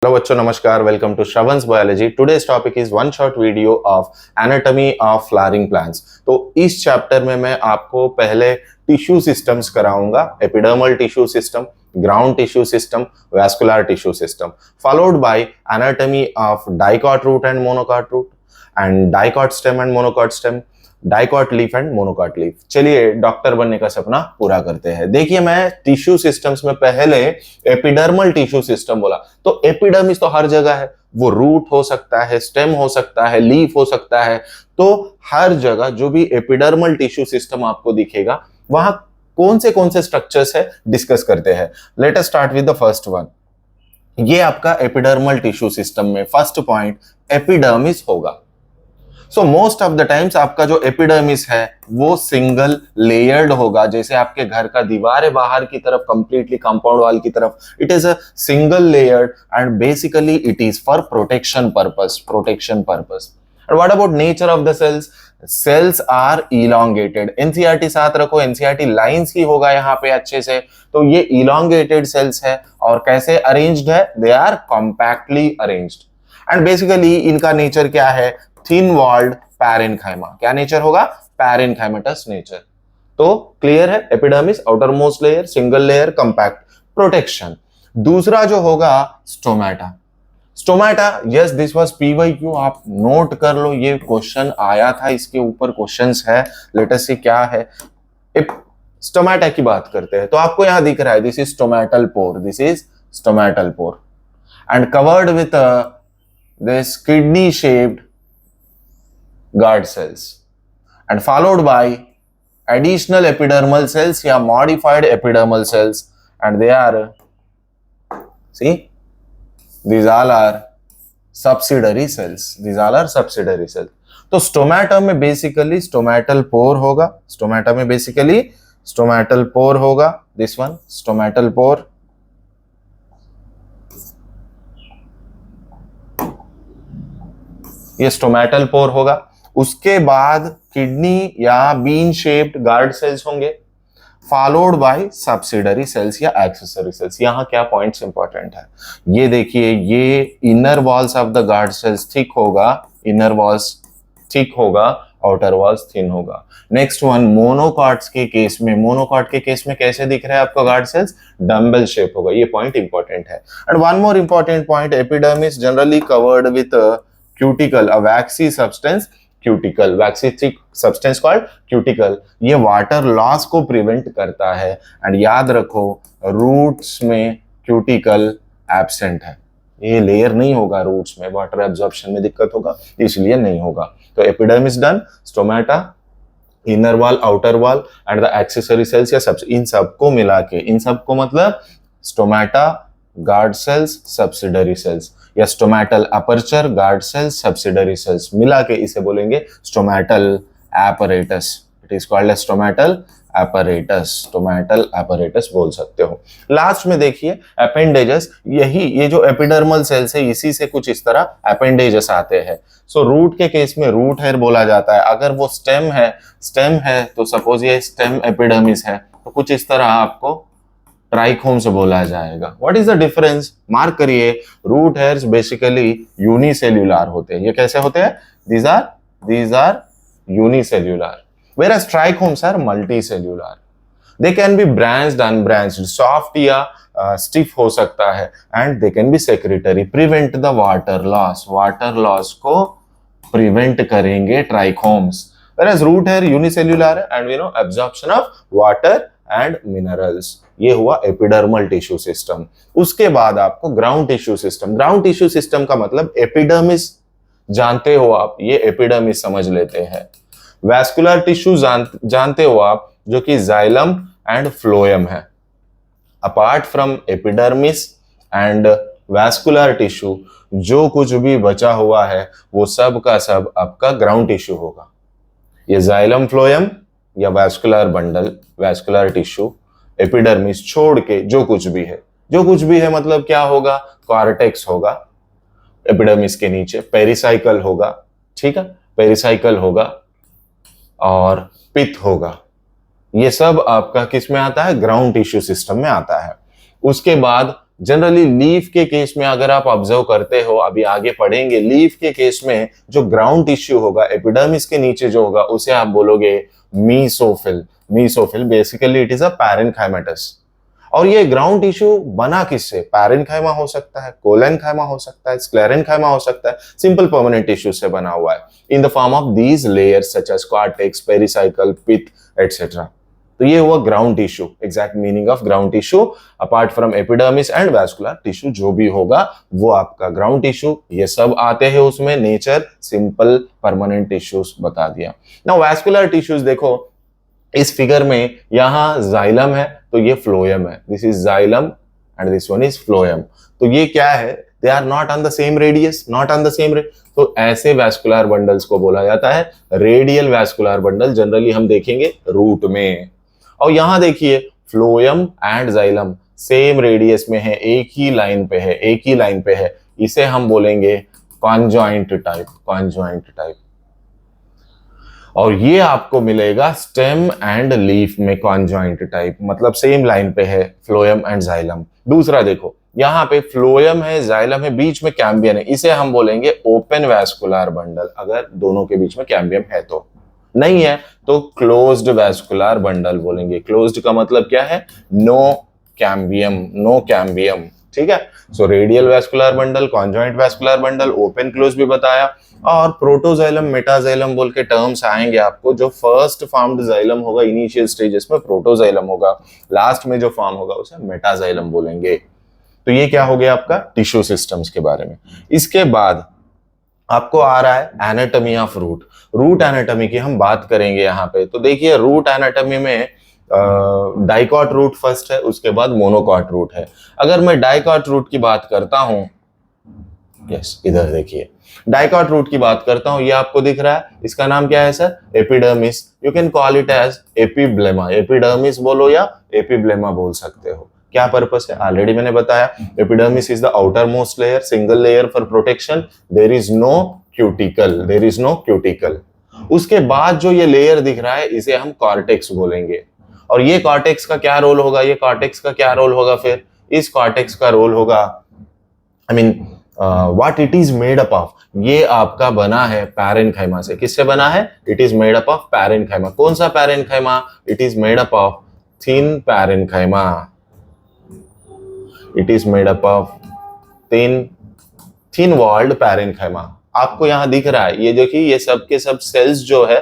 Hello बच्चों, नमस्कार. Welcome to Shravan's biology. Today's topic is one short video of anatomy of flowering plants. तो इस chapter में मैं आपको पहले टिश्यू सिस्टम्स कराऊंगा. Epidermal tissue system, ground tissue system, vascular tissue system, followed by anatomy of dicot root and monocot root and dicot stem and monocot stem, dicot leaf and monocot leaf. चलिए doctor बनने का सपना पूरा करते हैं. देखिए, मैं टिश्यू सिस्टम्स में पहले एपिडर्मल टिश्यू सिस्टम बोला. तो एपिडर्मिस तो हर जगह है. वो रूट हो सकता है, स्टेम हो सकता है, लीफ हो सकता है. तो हर जगह जो भी एपिडर्मल टिश्यू सिस्टम आपको दिखेगा, वहां कौन से स्ट्रक्चर्स है डिस्कस करते हैं. Let us start with the first one. ये आपका एपिडर्मल टिश्यू सिस्टम में फर्स्ट पॉइंट एपिडर्मिस होगा. So most of the times आपका जो एपिडर्मिस है वो सिंगल लेयर्ड होगा. जैसे आपके घर का दीवार है बाहर की तरफ, कंप्लीटली कंपाउंड वॉल की तरफ, it is a single layered and basically it is for protection purpose. And what about nature of the cells? Cells are elongated. NCERT साथ रखो, एनसीईआरटी लाइंस ही होगा यहाँ पे अच्छे से. तो ये इलोंगेटेड सेल्स है और कैसे अरेंज्ड है? They are compactly arranged. And basically इनका नेचर क्या है? Thin walled parenchyma. क्या नेचर होगा? Parenchymatous nature. तो क्लियर है, epidermis outer most layer, single layer, compact, protection. दूसरा जो होगा stomata. Stomata, yes this was PYQ. आप नोट कर लो, ये क्वेश्चन आया था, इसके ऊपर क्वेश्चंस है. लेट अस सी क्या है. स्टोमेटा की बात करते हैं तो आपको यहां दिख रहा है, this is stomatal pore. This is stomatal pore and covered with this kidney shaped guard cells and followed by additional epidermal cells या modified epidermal cells, and they are, see, these all are subsidiary cells. These all are subsidiary cells. तो stomata में basically stomatal pore होगा. Stomata में basically stomatal pore होगा. This one stomatal pore. ये stomatal pore होगा. उसके बाद kidney या बीन शेप्ड गार्ड सेल्स होंगे, फॉलोड बाय सब्सिडरी सेल्स या एक्सेसरी सेल्स. यहां क्या पॉइंट्स इंपॉर्टेंट है ये देखिए. ये inner walls of the guard cells thick होगा, इनर वॉल्स थिक होगा, आउटर वॉल्स थिन होगा. नेक्स्ट वन मोनोकॉट्स के केस में, मोनोकॉट के केस में कैसे दिख रहा है आपको गार्ड सेल्स? डम्बल शेप होगा. ये पॉइंट इंपॉर्टेंट है. And one more important point, epidermis generally covered with cuticle, a vaccine substance, cuticle, vaccine thick substance called cuticle. ये वाटर लॉस को प्रिवेंट करता है. एंड याद रखो, रूट्स में क्यूटिकल एब्सेंट है. ये लेयर नहीं होगा रूट्स में, वाटर एब्जॉर्प्शन में दिक्कत होगा, इसलिए नहीं होगा. तो epidermis done, stomata, inner wall, outer wall and the accessory cells या इन सबको मिला के, इन सबको मतलब stomata, guard cells, subsidiary cells या stomatal aperture, guard cells, subsidiary cells मिला के इसे बोलेंगे stomatal apparatus. It is called as stomatal apparatus. Stomatal apparatus बोल सकते हो. लास्ट में देखिए अपेंडेजेस. यही ये जो एपिडर्मल सेल्स है, इसी से कुछ इस तरह अपेंडेजेस आते हैं. सो रूट के केस में रूट हेयर बोला जाता है. अगर वो स्टेम है तो सपोज ये स्टेम एपिडर्मिस है तो कुछ इस तरह आपको ट्राइकोम से बोला जाएगा. What is the difference? Mark करिए, रूट हेयर्स बेसिकली यूनिसेल्युलर होते हैं. ये कैसे होते हैं? these are unicellular, whereas trichomes are multicellular. They can be branched, unbranched, soft या stiff हो सकता है, and they can be secretory, prevent the water loss. water loss को prevent करेंगे trichomes, whereas root hair unicellular and we know absorption of water and minerals. ये हुआ epidermal tissue system. उसके बाद आपको ground tissue system. Ground tissue system का मतलब epidermis जानते हो आप, ये एपिडर्मिस समझ लेते हैं. वैस्कुलर टिश्यू जानते हो आप, जो कि जाइलम एंड फ्लोएम है. Apart from epidermis and vascular tissue, जो कुछ भी बचा हुआ है वो सब का सब आपका ग्राउंड टिश्यू होगा. ये जाइलम, फ्लोएम या vascular bundle, vascular tissue, epidermis छोड़ के जो कुछ भी है मतलब क्या होगा? कॉर्टेक्स होगा एपिडर्मिस के नीचे, पेरिसाइकल होगा, ठीक है, पेरिसाइकल होगा और पित्त होगा. ये सब आपका किस में आता है? ग्राउंड टिश्यू सिस्टम में आता है. उसके बाद जनरली लीफ के केस में अगर आप ऑब्जर्व करते हो, अभी आगे पढ़ेंगे, लीफ के केस में जो ग्राउंड टिश्यू होगा एपिडर्मिस के नीचे जो होगा उसे आप बोलोगे mesophyll. Mesophyll basically it is a parenchymatous. और ये ग्राउंड टिश्यू बना किससे? पैरेन्काइमा हो सकता है, कोलेनकाइमा हो सकता है, स्क्लेरेनकाइमा हो सकता है, सिंपल परमानेंट टिश्यू से बना हुआ है in the form of these layers such as cortex, pericycle, pith etcetera. तो ये हुआ ground tissue, exact meaning of ground tissue. Apart from epidermis and vascular tissue जो भी होगा वो आपका ग्राउंड टिश्यू, ये सब आते हैं उसमें, नेचर सिंपल परमानेंट टिश्यूज बता दिया। नाउ वैस्कुलर टिश्यूज देखो, इस फिगर में यहां जाइलम है तो ये फ्लोएम है, this is xylem and this one is phloem. तो ये क्या है? They are not on the same radius, not on the same तो ऐसे वैस्कुलर बंडल्स को बोला जाता है रेडियल वैस्कुलर बंडल, जनरली हम देखेंगे रूट में। और यहां देखिए phloem and xylem same radius में है, एक ही लाइन पे है, एक ही लाइन पे है, इसे हम बोलेंगे कॉन्जॉइंट टाइप, कॉन्जॉइंट टाइप। और ये आपको मिलेगा स्टेम एंड लीफ में कॉन्जॉइंट टाइप, मतलब सेम लाइन पे है फ्लोएम एंड जाइलम। दूसरा देखो, यहाँ पे फ्लोएम है, जाइलम है, बीच में कैम्बियम है, इसे हम बोलेंगे ओपन वैस्कुलर बंडल, अगर दोनों के बीच में कैम्बियम है तो। नहीं है तो क्लोज्ड वैस्कुलर बंडल बोलेंगे। क्लोज्ड का मतलब क्या है? नो कैम्बियम, नो कैम्बियम, ठीक है। So radial vascular bundle, conjoint vascular bundle, open close भी बताया। और प्रोटोजाइलम, मेटाजाइलम बोल के टर्म्स आएंगे आपको। जो फर्स्ट फॉर्म्ड जाइलम होगा इनिशियल स्टेजेस में प्रोटोजाइलम होगा, लास्ट में जो फॉर्म होगा उसे मेटाजाइलम बोलेंगे। तो ये क्या हो गया आपका टिश्यू सिस्टम्स के बारे में। इसके बाद आपको आ रहा है anatomy of root. Root anatomy की हम बात करेंगे यहाँ पे। तो देखिए रूट एनाटॉमी में डाइकॉट रूट फर्स्ट है, उसके बाद मोनोकॉट रूट है। अगर मैं डाइकॉट रूट की बात करता हूं, यस इधर देखिए, डाइकॉट रूट की बात करता हूं, ये आपको दिख रहा है, इसका नाम क्या है sir? Epidermis. You can call it as epiblema, epidermis बोलो या एपिब्लेमा बोल सकते हो। क्या पर्पस है ऑलरेडी मैंने बताया, epidermis is the outer most layer, single layer for protection, there is no cuticle, there is no cuticle. उसके बाद जो ये लेयर दिख रहा है इसे हम कॉर्टेक्स बोलेंगे। और ये कॉर्टेक्स का क्या रोल होगा? ये कॉर्टेक्स का क्या रोल होगा फिर? इस कॉर्टेक्स का रोल होगा, I mean what it is made up of, ये आपका बना है पैरेन्काइमा से। किससे बना है? It is made up of parenchyma. कौन सा parenchyma? It is made up of thin parenchyma. It is made up of thin walled parenchyma. आपको यहां दिख रहा है, ये देखिए, ये सब के सब सेल्स जो है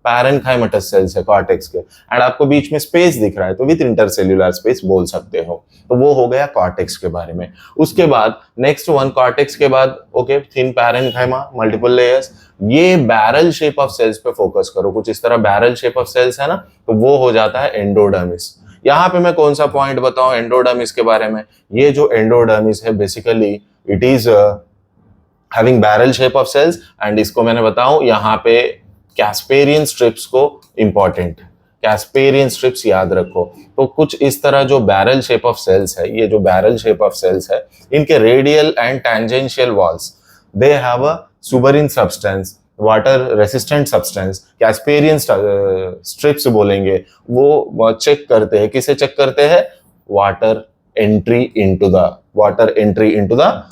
पैरेन्काइमेटस सेल्स है कॉर्टेक्स के, एंड आपको बीच में स्पेस दिख रहा है, तो विद इंटरसेल्यूलर स्पेस बोल सकते हो। तो वो हो गया कॉर्टेक्स के बारे में। उसके बाद नेक्स्ट वन, कॉर्टेक्स के बाद okay thin parenchyma, multiple layers. ये बैरल शेप ऑफ सेल्स पे फोकस करो, कुछ इस तरह बैरल शेप ऑफ सेल्स है ना, तो वो हो जाता है एंडोडर्मिस। यहाँ पे मैं कौन सा पॉइंट बताऊं एंडोडर्मिस के बारे में? ये जो एंडोडर्मिस है basically it is having barrel shape of cells, and इसको मैंने बताऊं यहाँ पे कैस्पेरियन स्ट्रिप्स को इंपॉर्टेंट, कैस्पेरियन स्ट्रिप्स याद रखो। तो कुछ इस तरह जो बैरल शेप ऑफ सेल्स है, ये जो बैरल शेप ऑफ सेल्स है, इनके radial and tangential walls they have a सुबरिन substance, water resistant substance. Casparian strips बोलेंगे, वो चेक करते हैं, किसे चेक करते हैं? Water entry into the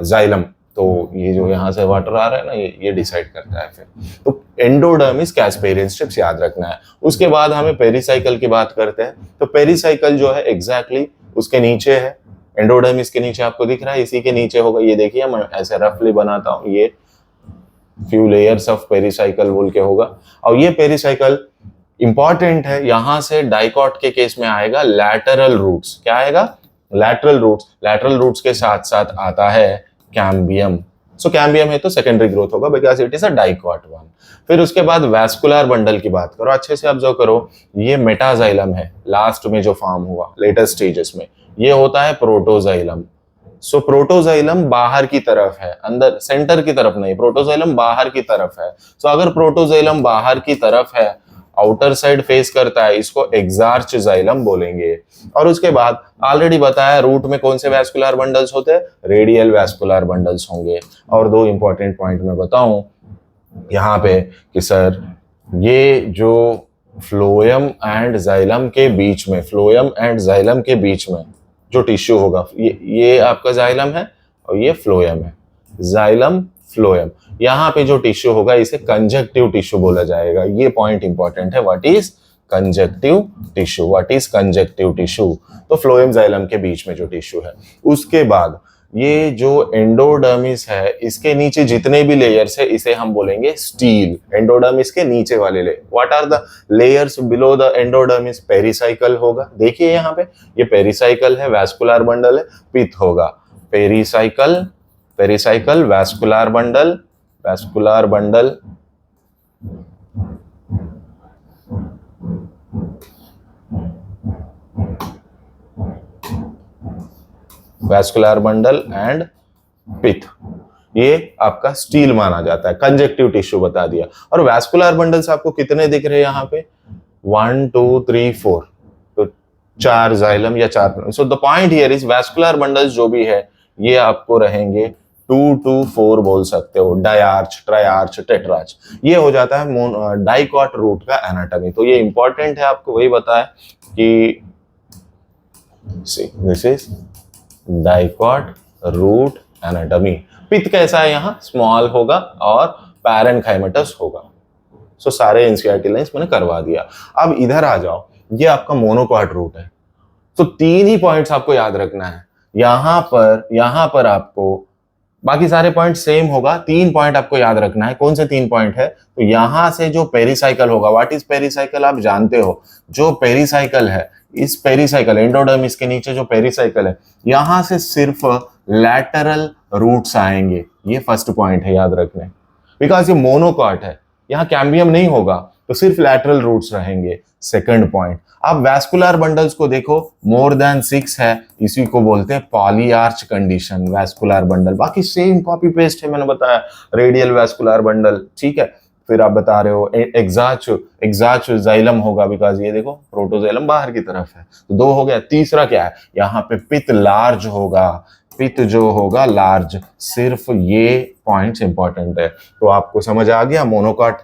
xylem. तो ये जो यहाँ से वाटर आ रहा है ना, ये डिसाइड करता है फिर। तो एंडोडर्मिस, कैस्पेरियन स्ट्रिप्स याद रखना है। उसके बाद हमें पेरिसाइकल की बात करते हैं। तो पेरिसाइकल जो है एग्जैक्टली उसके नीचे है, एंडोडर्मिस के नीचे आपको दिख रहा है, इसी के नीचे होगा। ये देखिए मैं ऐसे रफली बनाता हूँ, ये फ्यू लेयर्स ऑफ पेरिसाइकल बोल के होगा। और ये पेरिसाइकल इंपॉर्टेंट है, यहां से डाइकॉट के केस में आएगा लैटरल रूट्स। क्या आएगा? Lateral roots. लैटरल रूट्स के साथ साथ आता है कैम्बियम। सो कैम्बियम है तो सेकेंडरी ग्रोथ होगा because it is a dicot one. फिर उसके बाद वैस्कुलर बंडल की बात करो, अच्छे से ऑब्जर्व करो, ये मेटाजाइलम है, लास्ट में जो फॉर्म हुआ लेटेस्ट स्टेजेस में, ये होता है प्रोटोजाइलम। सो प्रोटोजाइलम बाहर की तरफ है, अंदर सेंटर की तरफ नहीं, प्रोटोजाइलम बाहर की तरफ है। सो अगर प्रोटोजाइलम बाहर की तरफ है, आउटर साइड फेस करता है, इसको एक्सार्च जाइलम बोलेंगे। और उसके बाद ऑलरेडी बताया रूट में कौन से वैस्कुलर बंडल्स होते हैं? रेडियल वैस्कुलर बंडल्स होंगे। और दो इंपॉर्टेंट पॉइंट मैं बताऊं यहाँ पे कि सर ये जो फ्लोएम एंड जाइलम के बीच में, फ्लोएम एंड जाइलम के बीच में जो टिश्यू होगा, ये आपका जाइलम है और ये फ्लोएम है, जाइलम फ्लोएम। यहाँ पे जो टिश्यू होगा इसे कंजक्टिव टिश्यू बोला जाएगा। ये पॉइंट इंपॉर्टेंट है, what is conjunctive tissue, what is conjunctive tissue. तो फ्लोएम जाइलम के बीच में जो टिश्यू है। उसके बाद ये जो एंडोडर्मिस है, इसके नीचे जितने भी लेयर्स है इसे हम बोलेंगे स्टील। एंडोडर्मिस के नीचे वाले layer, what are the layers below the endodermis? Pericycle होगा, देखिए यहाँ पे ये पेरिसाइकल है, वैस्कुलर बंडल है, पिथ होगा, pericycle, pericycle, vascular bundle, vascular bundle, vascular bundle and pith. ये आपका स्टील माना जाता है, कंजक्टिव टिश्यू बता दिया। और वैस्कुलर बंडल्स आपको कितने दिख रहे हैं यहाँ पे? 1 2 3 4, तो 4 जाइलम या 4। So the point here is vascular bundles जो भी है ये आपको रहेंगे 2 to 4 बोल सकते हो, डायआर्च, ट्राइआर्च, टेट्रार्च। ये हो जाता है डाइकॉट रूट का एनाटॉमी। तो ये इंपॉर्टेंट है, आपको वही बताया कि this is dicot root anatomy. Pith कैसा है, यहाँ स्मॉल होगा और पैरेनकाइमेटस होगा। सो सारे एनसीईआरटी लाइंस मैंने करवा दिया। अब इधर आ जाओ, ये आपका मोनोकॉट रूट है। तो 3 ही पॉइंट्स आपको याद रखना है। यहां पर आपको बाकी सारे पॉइंट सेम होगा, 3 पॉइंट आपको याद रखना है। कौन से 3 पॉइंट है? तो यहां से जो पेरिसाइकल होगा, व्हाट इज पेरिसाइकल आप जानते हो, जो पेरिसाइकल है, इस पेरिसाइकल एंडोडर्मिस के नीचे जो पेरिसाइकल है, यहां से सिर्फ लैटरल रूट्स आएंगे। ये फर्स्ट पॉइंट है याद रखने, बिकॉज ये मोनोकॉट है, यहाँ कैम्बियम नहीं होगा तो सिर्फ लैटरल रूट्स रहेंगे। सेकंड पॉइंट, आप वैस्कुलर बंडल्स को देखो, मोर देन 6 है, इसी को बोलते हैं पॉलीआर्च कंडीशन, वैस्कुलर बंडल। बाकी सेम कॉपी पेस्ट है, मैंने बताया, रेडियल वैस्कुलर बंडल, ठीक है। फिर आप बता रहे हो एग्जाच जाइलम होगा, बिकॉज ये देखो प्रोटोजाइलम बाहर की तरफ है, तो 2 हो गया। तीसरा क्या है, यहाँ पे पित्त लार्ज होगा, पित्त जो होगा लार्ज। सिर्फ ये पॉइंट्स इंपॉर्टेंट है। तो आपको समझ आ गया monocot,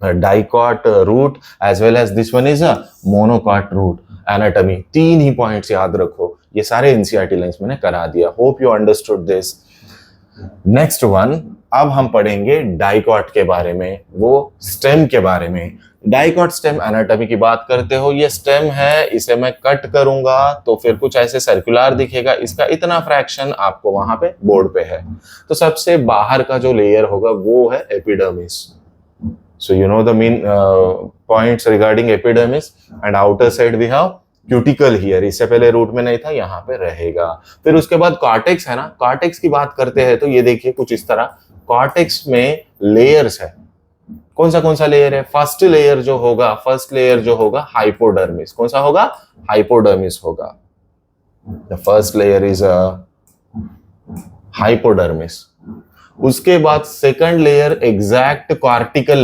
dicot root as well as this one is a monocot root anatomy. 3 ही पॉइंट्स याद रखो, ये सारे एनसीईआरटी लाइंस मैंने करा दिया। Hope you understood this. Next one, अब हम पढ़ेंगे डाइकॉट के बारे में, वो स्टेम के बारे में। डाइकॉट स्टेम एनाटॉमी की बात करते हो, ये स्टेम है, इसे मैं कट करूंगा तो फिर कुछ ऐसे सर्कुलर दिखेगा। इसका इतना फ्रैक्शन आपको वहां पे बोर्ड पे है। तो सबसे बाहर का जो लेयर होगा वो है epidermis. So you know the main points regarding epidermis, and outer side we have cuticle here. इससे पहले रूट में नहीं था, यहाँ पे रहेगा। फिर उसके बाद कॉर्टेक्स है ना, कॉर्टेक्स की बात करते हैं तो ये देखिए कुछ इस तरह। कॉर्टेक्स में लेयर्स है, कौन सा लेयर है? फर्स्ट लेयर जो होगा हाइपोडर्मिस। कौन सा होगा? हाइपोडर्मिस होगा। The first layer is hypodermis. उसके बाद second layer exact cortical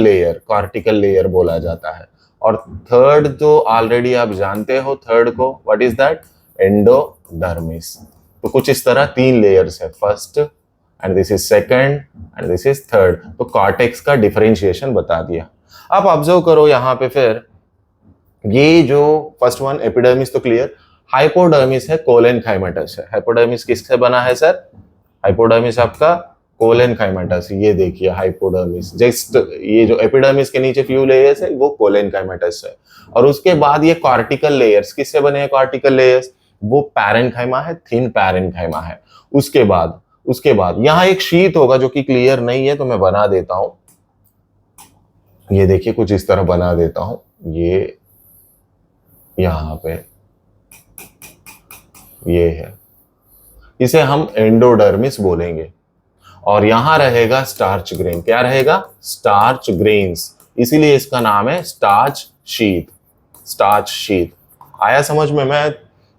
layer बोला जाता है। और थर्ड जो ऑलरेडी आप जानते हो, थर्ड को व्हाट इज दैट? एंडोडर्मिस। तो कुछ इस तरह 3 लेयर्स है, first and this is second and this is third. तो कॉर्टेक्स का डिफरेंशिएशन बता दिया। अब ऑब्जर्व करो यहाँ पे, फिर ये जो फर्स्ट वन एपिडर्मिस तो क्लियर, हाइपोडर्मिस है, कोलेनकाइमेटस है। हाइपोडर्मिस किससे बना है सर? हाइपोडर्मिस आपका कोलेनकाइमेटस। ये देखिए हाइपोडर्मिस, जस्ट ये जो एपिडर्मिस के नीचे फ्यू लेयर्स है वो कोलेनकाइमेटस है। और उसके बाद ये कॉर्टिकल लेयर्स किससे बने हैं? कॉर्टिकल लेयर्स वो पैरेन्काइमा है, थिन पैरेन्काइमा है। उसके बाद यहाँ एक शीट होगा जो कि क्लियर नहीं है, तो मैं बना देता हूं। ये देखिए कुछ इस तरह बना देता हूं। ये यहाँ पे ये है, इसे हम एंडोडर्मिस बोलेंगे। और यहां रहेगा स्टार्च ग्रेन। क्या रहेगा? स्टार्च ग्रेन्स, इसीलिए इसका नाम है स्टार्च शीथ। आया समझ में? मैं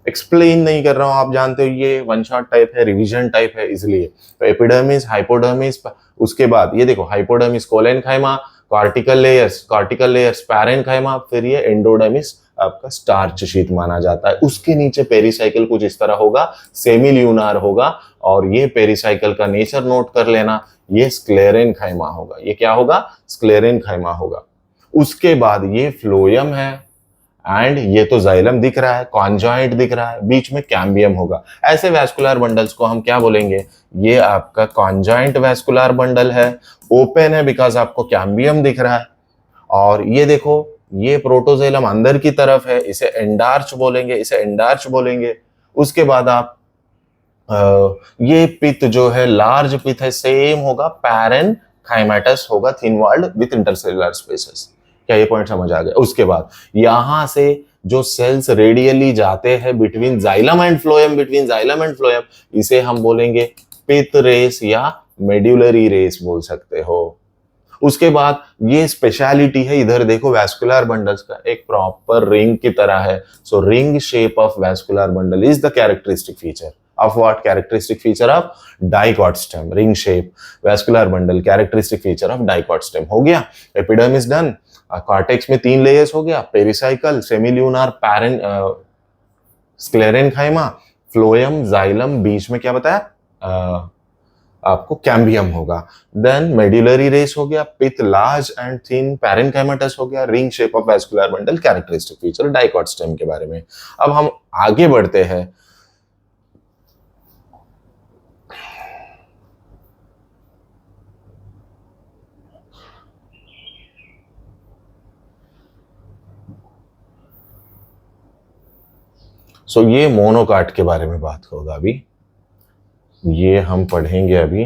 एक्सप्लेन नहीं कर रहा हूं, आप जानते हो ये वन शॉट टाइप है, रिवीजन टाइप है, इसलिए। तो एपिडर्मिस, हाइपोडर्मिस, उसके बाद ये देखो hypodermis collenchyma, cortical layers parenchyma, फिर ये एंडोडर्मिस आपका स्टार्च शीट माना जाता है। उसके नीचे पेरिसाइकिल कुछ इस तरह होगा, सेमील्यूनार होगा। और ये पेरिसाइकिल का नेचर नोट कर लेना, ये स्क्लेरेनकाइमा होगा। ये क्या होगा? स्क्लेरेनकाइमा होगा। उसके बाद ये फ्लोएम है एंड ये तो जाइलम दिख रहा है, कॉन्जॉइंट दिख रहा है, बीच में कैम्बियम होगा। ऐसे वैस्कुलर बंडल्स को हम क्या बोलेंगे? ये आपका कॉन्जॉइंट वैस्कुलर बंडल है, ओपन है बिकॉज आपको कैम्बियम दिख रहा है। और ये देखो, ये प्रोटोजाइलम अंदर की तरफ है, इसे एंडार्च बोलेंगे, इसे एंडार्च बोलेंगे। उसके बाद आप ये पित जो है, लार्ज पित है, सेम होगा, पैरेनकाइमेटस होगा, thin walled with intercellular spaces. क्या ये पॉइंट समझ आ गया? उसके बाद यहां से जो सेल्स रेडियली जाते हैं between xylem and phloem, between xylem and phloem, इसे हम बोलेंगे पित रेस या मेड्यूलरी रेस बोल सकते हो। उसके बाद ये स्पेशलिटी है, इधर देखो वैस्कुलर बंडल्स का एक प्रॉपर रिंग की तरह है। So ring shape of vascular bundle is the characteristic feature of what? Characteristic feature of dicot stem, ring shape vascular bundle, characteristic feature of dicot stem। हो गया, एपिडर्मिस डन। कॉर्टेक्स में 3 layers हो गया, pericycle, semilunar, parenchyma, sclerenchyma, phloem, xylem, बीच में क्या बताया आपको? कैम्बियम होगा। देन मेड्यूलरी रेस हो गया, पित लार्ज एंड थिन, पैरेनकाइमेटस हो गया, ring shape of vascular bundle, characteristic feature dicot stem के बारे में। अब हम आगे बढ़ते हैं। सो ये मोनोकाट के बारे में बात होगा अभी, ये हम पढ़ेंगे अभी।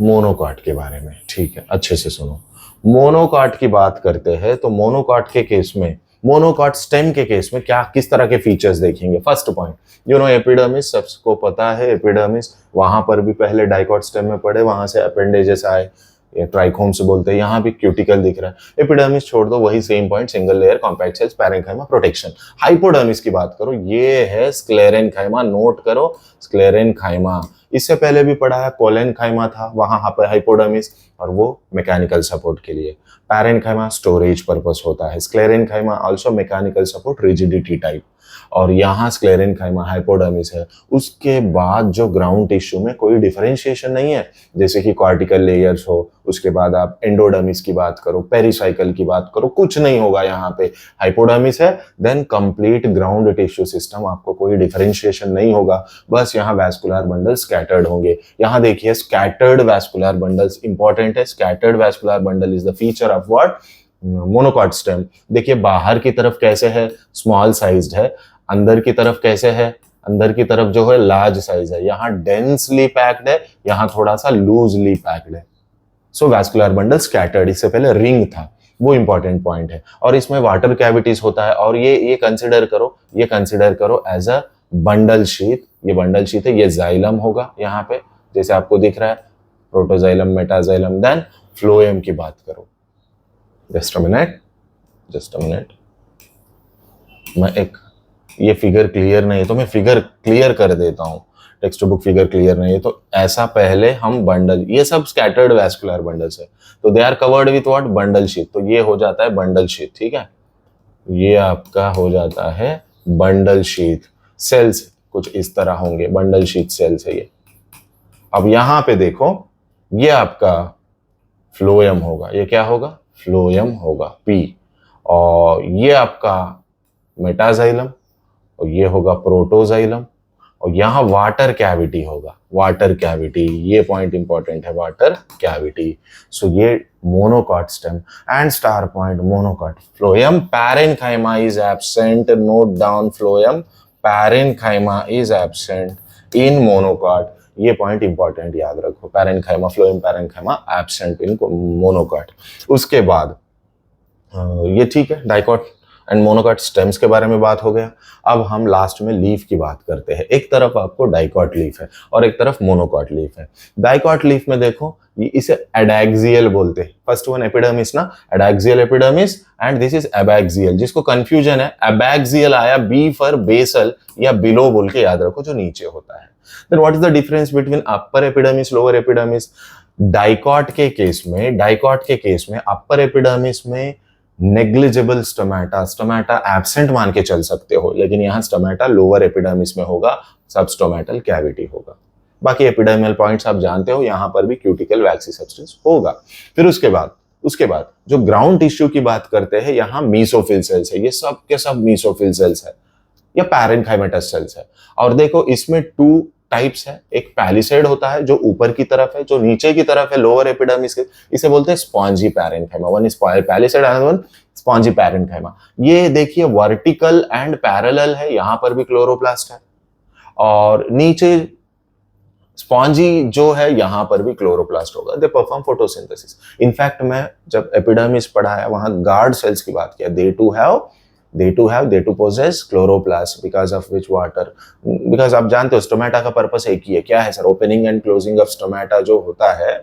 मोनोकाट के बारे में, ठीक है, अच्छे से सुनो। मोनोकाट की बात करते हैं तो मोनोकाट के केस में, मोनोकाट स्टेम के केस में क्या किस तरह के फीचर्स देखेंगे? First point, you know epidermis, सबको पता है एपिडर्मिस, वहां पर भी पहले डाइकॉट स्टेम में पढ़े, वहां से अपेंडेजेस आए, ये ट्राइकोम से बोलते हैं, यहाँ भी क्यूटिकल दिख रहा है। एपिडर्मिस छोड़ दो, वही same point, single layer, compact cells, parenchyma, protection. Hypodermis की बात करो, ये है स्क्लेरेनकाइमा, नोट करो स्क्लेरेनकाइमा। इससे पहले भी पढ़ा है, कोलेनकाइमा था, वहां पर हाइपोडर्मिस, और वो मैकेनिकल सपोर्ट के लिए। पैरेन्काइमा स्टोरेज पर्पस होता है, sclerenchyma also mechanical support, rigidity type, और यहाँ स्क्लेरेनकाइमा हाइपोडर्मिस है। उसके बाद जो ग्राउंड टिश्यू में कोई डिफरेंशिएशन नहीं है, जैसे कि कॉर्टिकल लेयर्स हो, उसके बाद आप एंडोडर्मिस की बात करो, पेरिसाइकल की बात करो, कुछ नहीं होगा यहाँ पे। हाइपोडर्मिस है, then complete ground tissue system, आपको कोई डिफरेंशिएशन नहीं होगा, बस यहाँ वैस्कुलर बंडल स्कैटर्ड होंगे। यहाँ देखिए स्कैटर्ड वैस्कुलर बंडल्स इंपॉर्टेंट है। Scattered vascular bundle is the feature of what? Monocot stem. देखिए बाहर की तरफ कैसे है? स्मॉल साइज्ड है। अंदर की तरफ कैसे है? अंदर की तरफ जो है लार्ज साइज है। यहाँ डेंसली पैक्ड है, यहाँ थोड़ा सा लूजली पैक्ड है। सो वैस्कुलर बंडल स्कैटर्ड, इससे पहले रिंग था, वो इंपॉर्टेंट पॉइंट है। और इसमें वाटर कैविटीज होता है, और ये कंसिडर करो, ये कंसिडर करो एज अ बंडल शीथ। ये बंडल शीथ है, ये जाइलम होगा यहाँ पे, जैसे आपको दिख रहा है, प्रोटोजाइलम, मेटाजाइलम, देन फ्लोएम की बात करो। जस्ट अ मिनट, मैं एक, ये फिगर क्लियर नहीं है तो मैं फिगर क्लियर कर देता हूँ। टेक्स्ट बुक फिगर क्लियर नहीं है तो ऐसा, पहले हम बंडल, ये सब स्कैटर्ड वैस्कुलर बंडल्स है, तो they are covered with what? Bundle sheath. तो ये हो जाता है बंडल शीथ, ठीक है, ये आपका हो जाता है बंडल शीथ। सेल्स कुछ इस तरह होंगे, बंडल शीथ सेल्स है ये। अब यहां पे देखो, ये आपका फ्लोएम होगा, ये क्या होगा? फ्लोएम होगा, पी। और ये आपका मेटाजाइलम, और ये होगा प्रोटोजाइलम, और यहाँ वाटर कैविटी होगा, वाटर कैविटी, ये पॉइंट इंपॉर्टेंट है, वाटर कैविटी। सो ये monocot stem and star point monocot. Phloem parenchyma is absent, note down, phloem parenchyma is absent in monocot. ये पॉइंट इंपॉर्टेंट याद रखो, parenchyma, phloem parenchyma absent in monocot. उसके बाद ये ठीक है, डाइकॉट एंड मोनोकॉट स्टेम्स के बारे में बात हो गया। अब हम लास्ट में लीफ की बात करते हैं। एक तरफ आपको डाइकॉट लीफ है और एक तरफ मोनोकॉट लीफ है। डाइकॉट लीफ में देखो, इसे एडैक्सियल बोलते हैं। फर्स्ट वन एपिडर्मिस ना, adaxial epidermis, and this is abaxial. जिसको कंफ्यूजन है, एबैक्सियल आया बी फॉर बेसल या बिलो बोल के याद रखो, जो नीचे होता है। Then what is the difference between upper epidermis, lower epidermis? Dicot के केस में अपर एपिडर्मिस में नेग्लिजिबल स्टोमेटा एब्सेंट मान के चल सकते हो, लेकिन यहाँ स्टोमेटा लोअर एपिडर्मिस में होगा, सब स्टोमेटल कैविटी होगा। बाकी एपिडर्मल पॉइंट्स आप जानते हो, यहाँ पर भी क्यूटिकल वैक्सी सब्सटेंस होगा। फिर उसके बाद जो ग्राउंड टिश्यू की बात करते हैं, यहाँ मीसोफिल सेल्स है, ये सब के सब मीसोफिल सेल्स है या पैरेन्काइमेटस सेल्स है। और देखो इसमें 2 टाइप्स है, एक पैलिसेड होता है जो ऊपर की तरफ है, जो नीचे की तरफ है लोअर एपिडर्मिस के, इसे बोलते हैं spongy parenchyma. One is palisade and one spongy parenchyma. ये देखिए वर्टिकल एंड पैरेलल है, यहां पर भी क्लोरोप्लास्ट है, और नीचे स्पॉन्जी जो है यहां पर भी क्लोरोप्लास्ट होगा। They perform photosynthesis. इनफैक्ट मैं जब एपिडर्मिस पढ़ाया वहां गार्ड सेल्स की बात किया, they too possess chloroplast because of which water, because आप जानते हो स्टोमेटा का पर्पस एक ही है, क्या है sir? Opening and closing of stomata जो होता है,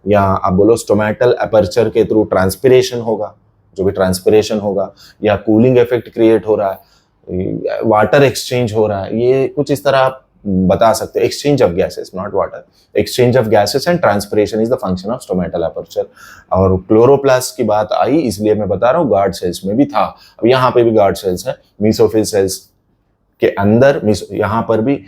या आप बोलो स्टोमेटल अपर्चर के थ्रू ट्रांसपिरेशन होगा, जो भी ट्रांसपिरेशन होगा, या कूलिंग इफेक्ट क्रिएट हो रहा है, वाटर एक्सचेंज हो रहा है, ये कुछ इस तरह आप बता सकते हैं। Exchange of gases, not water, exchange of gases and transpiration is the function of stomatal aperture. और क्लोरोप्लास्ट की बात आई इसलिए मैं बता रहा हूँ, गार्ड सेल्स में भी था, अब यहाँ पे भी गार्ड सेल्स है। मीसोफिल सेल्स के अंदर यहाँ पर भी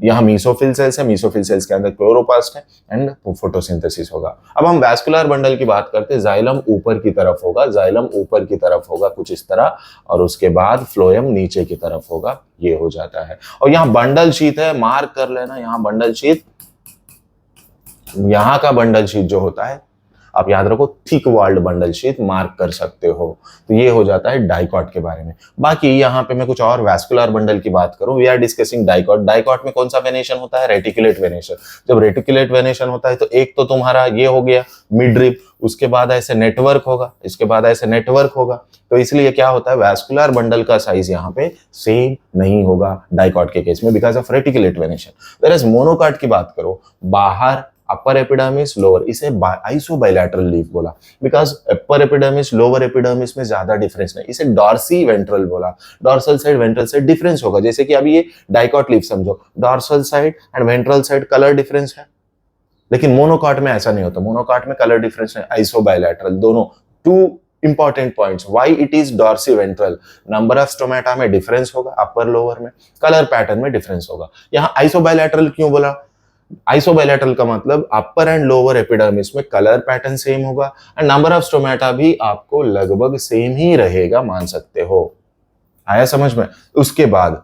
यहाँ मीसोफिल सेल्स है, मीसोफिल सेल्स के अंदर क्लोरोप्लास्ट है एंड फोटोसिंथेसिस होगा। अब हम वैस्कुलर बंडल की बात करते हैं, जाइलम ऊपर की तरफ होगा, जाइलम ऊपर की तरफ होगा कुछ इस तरह, और उसके बाद फ्लोएम नीचे की तरफ होगा, ये हो जाता है। और यहाँ बंडल शीथ है, मार्क कर लेना, यहाँ बंडल शीथ, यहाँ का बंडल शीथ जो होता है आप याद रखो, thick walled bundle sheath mark कर सकते हो। तो ये हो जाता है डाइकॉट के बारे में। बाकी यहाँ पे मैं कुछ और वैस्कुलर बंडल की बात करूं, we are discussing dicot. Dicot में कौन सा वेनेशन होता है? Reticulate venation. जब रेटिकुलेट वेनेशन होता है तो एक तो तुम्हारा ये हो गया मिडरिप, उसके बाद ऐसे नेटवर्क होगा, इसके बाद ऐसे नेटवर्क होगा। तो इसलिए क्या होता है, वैस्कुलर बंडल का साइज यहाँ पे सेम नहीं होगा डाइकॉट के केस में, because of reticulate venation. Whereas monocot की बात करो, बाहर अपर एपिडर्मिस लोअर, इसे आइसोबाइलैटरल लीफ बोला, because upper epidermis lower epidermis में ज्यादा डिफरेंस नहीं, इसे डॉर्सी वेंट्रल बोला। Dorsal side ventral side difference होगा, जैसे कि अभी ये डाइकॉट लीफ समझो, dorsal side and ventral side colour difference है, लेकिन मोनोकॉट में ऐसा नहीं होता। मोनोकॉट में कलर डिफरेंस है, आइसोबाइलैटरल दोनों। 2 important points, why it is dorsiventral, number of stomata में डिफरेंस होगा अपर लोअर में, कलर पैटर्न में डिफरेंस होगा। यहाँ आइसोबाइलैटरल क्यों बोला? आइसोबाइलैटरल का मतलब अपर एंड लोअर एपिडर्मिस में कलर पैटर्न सेम होगा एंड नंबर ऑफ स्टोमेटा भी आपको लगभग सेम ही रहेगा, मान सकते हो। आया समझ में? उसके बाद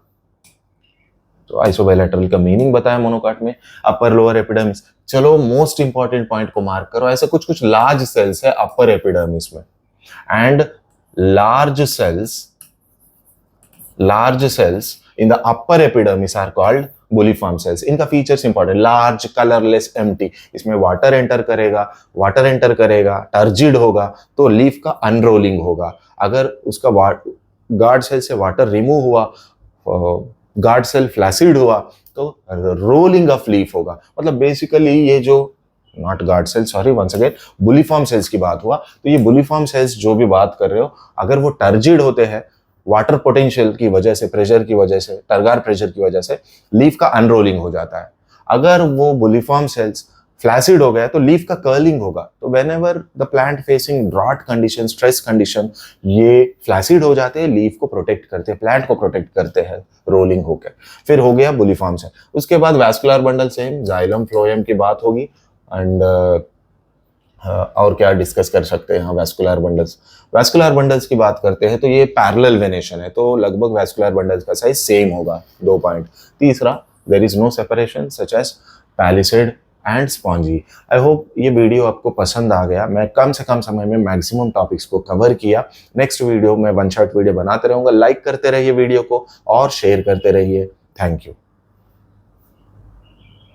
तो आइसोबाइलैटरल का मीनिंग बताया मोनोकॉट में, अपर लोअर एपिडर्मिस। चलो मोस्ट इंपॉर्टेंट पॉइंट को मार्क करो, ऐसे कुछ लार्ज सेल्स है अपर एपिडर्मिस में, and large cells in the upper epidermis are called bulliform cells. इनका features important, large, colourless, empty, इसमें वाटर एंटर करेगा, टर्जिड होगा तो लीफ का अनरोलिंग होगा। अगर उसका गार्ड सेल से वाटर रिमूव हुआ, गार्ड सेल फ्लैसिड हुआ, तो रोलिंग ऑफ लीफ होगा। मतलब बेसिकली ये जो not guard cell, sorry once again, bulliform cells की बात हुआ, तो ये बुलिफॉर्म सेल्स जो भी बात कर रहे हो, अगर वो टर्जिड होते हैं वाटर पोटेंशियल की वजह से, प्रेशर की वजह से, टर्गार प्रेशर की वजह से लीफ का अनरोलिंग हो जाता है। अगर वो बुलिफॉर्म सेल्स फ्लैसिड हो गया तो लीफ का कर्लिंग होगा। तो whenever the plant facing drought condition, stress condition, ये फ्लैसिड हो जाते हैं, लीफ को प्रोटेक्ट करते हैं, प्लांट को प्रोटेक्ट करते हैं रोलिंग होकर। फिर हो गया बुलिफॉर्म सेल। उसके बाद vascular bundle same, xylem phloem की बात होगी एंड और क्या डिस्कस कर सकते हैं। वैस्कुलर बंडल्स की बात करते हैं तो ये पैरेलल वेनेशन है, तो लगभग वैस्कुलर बंडल्स का साइज सेम होगा। 2 पॉइंट। तीसरा, there is no separation such as palisade and spongy. I hope ये वीडियो आपको पसंद आ गया। मैं कम से कम समय में मैक्सिमम टॉपिक्स को कवर किया। नेक्स्ट वीडियो में 1 शॉट वीडियो बनाते रहूंगा। लाइक करते रहिए वीडियो को और शेयर करते रहिए। Thank you.